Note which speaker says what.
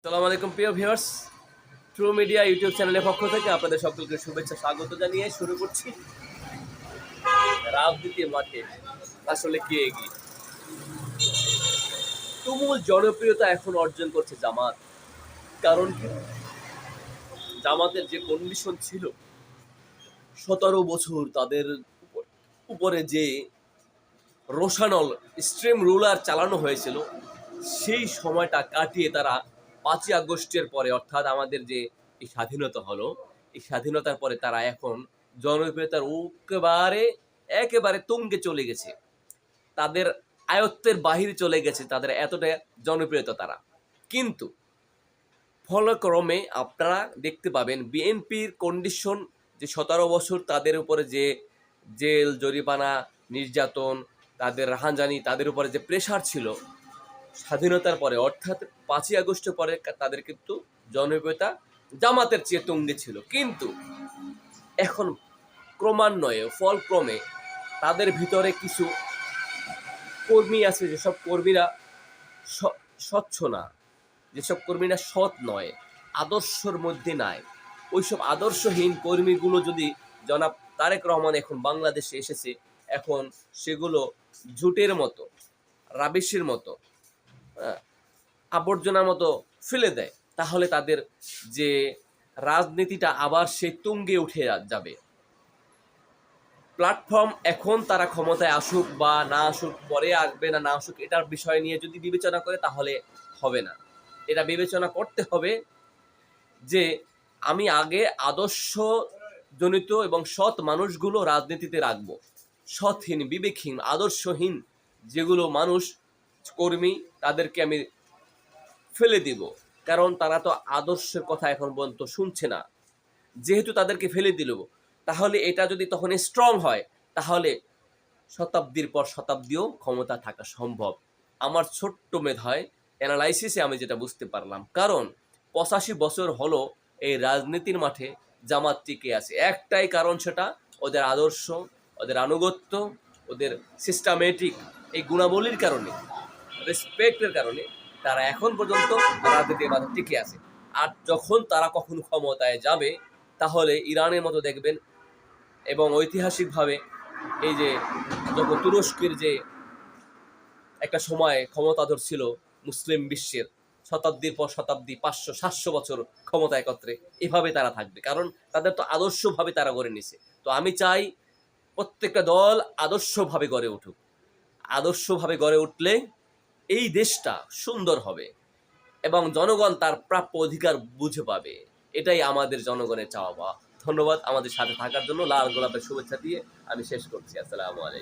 Speaker 1: আসসালামু আলাইকুম প্রিয় ভিউয়ার্স, ট্রু মিডিয়া ইউটিউব চ্যানেলের পক্ষ থেকে আপনাদের সকলকে শুভেচ্ছা স্বাগত জানিয়ে শুরু করছি। রাজনীতির মাঠে আসলে কে এগিয়ে? তুমুল জনপ্রিয়তা এখন অর্জন করছে জামাত। কারণ কি? জামাতের যে কন্ডিশন ছিল, 17 বছর তাদের উপরে যে রোশানল স্ট্রিম রুলার চালানো হয়েছিল, সেই সময়টা কাটিয়ে তারা 5ই আগস্টের পরে, অর্থাৎ আমাদের যে এই স্বাধীনতা হলো, এই স্বাধীনতার পরে তারা এখন জনপ্রিয়তার একেবারে তুঙ্গে চলে গেছে। তাদের আয়ত্তের বাহিরে চলে গেছে, তাদের এতটা জনপ্রিয়তা তারা। কিন্তু ফলক্রমে আপনারা দেখতে পাবেন বিএনপির কন্ডিশন, যে 17 বছর তাদের উপরে যে জেল, জরিমানা, নির্যাতন, তাদের রাহাজানি, তাদের উপরে যে প্রেশার ছিল স্বাধীনতার পরে, অর্থাৎ 5ই আগস্টের পরে তাদের কিন্তু জনপ্রিয়তা জামাতের চেয়ে তুঙ্গে ছিল। কিন্তু এখন ক্রমান্বয়ে ফলক্রমে তাদের ভিতরে কিছু কর্মী আছে, যেসব কর্মীরা স্বচ্ছ না, যেসব কর্মীরা সৎ নয়, আদর্শের মধ্যে নাই, ওইসব আদর্শহীন কর্মীগুলো যদি জনাব তারেক রহমান এখন বাংলাদেশে এসেছে, এখন সেগুলো জুটের মতো, রাবিশের মতো, আবর্জনার মতো ফেলে দেয়, তাহলে তাদের যে রাজনীতিটা আবার সেই তুঙ্গে উঠে যাবে। প্ল্যাটফর্ম এখন তারা ক্ষমতায় আসুক বা না আসুক, পরে আসবে না না আসুক, এটার বিষয় নিয়ে যদি বিবেচনা করে তাহলে হবে না। এটা বিবেচনা করতে হবে যে আমি আগে আদর্শজনিত এবং সৎ মানুষগুলো রাজনীতিতে রাখবো। সৎহীন, বিবেকহীন, আদর্শহীন যেগুলো মানুষ কর্মী, তাদেরকে আমি ফেলে দিব। কারণ তারা তো আদর্শের কথা এখন পর্যন্ত শুনছে না। যেহেতু তাদেরকে ফেলে দিল, তাহলে এটা যদি তখন স্ট্রং হয়, তাহলে শতাব্দীর পর শতাব্দীও ক্ষমতা থাকা সম্ভব। আমার ছোট্ট মেধায় অ্যানালাইসিসে আমি যেটা বুঝতে পারলাম, কারণ 85 বছর হলো এই রাজনীতির মাঠে জামাত টিকে আছে। একটাই কারণ, সেটা ওদের আদর্শ, ওদের আনুগত্য, ওদের সিস্টেমেটিক এই গুণাবলীর কারণে, রেসপেক্টের কারণে তারা এখন পর্যন্ত রাজনীতির মাঠে টিকে আছে। আর যখন তারা কখনো ক্ষমতায় যাবে, তাহলে ইরানের মতো দেখবেন, এবং ঐতিহাসিকভাবে এই যে যখন তুরস্কের যে একটা সময় ক্ষমতাধর ছিল মুসলিম বিশ্বের, শতাব্দীর পর শতাব্দী, 500-700 বছর ক্ষমতা একত্রে, এভাবে তারা থাকবে। কারণ তাদের তো আদর্শভাবে তারা গড়ে নিছে। তো আমি চাই প্রত্যেকটা দল আদর্শভাবে গড়ে উঠুক। আদর্শভাবে গড়ে উঠলে এই দেশটা সুন্দর হবে এবং জনগণ তার প্রাপ্য অধিকার বুঝে পাবে। এটাই আমাদের জনগণের চাওয়া পাওয়া। ধন্যবাদ আমাদের সাথে থাকার জন্য। লাল গোলাপের শুভেচ্ছা দিয়ে আমি শেষ করছি। আসসালামু আলাইকুম।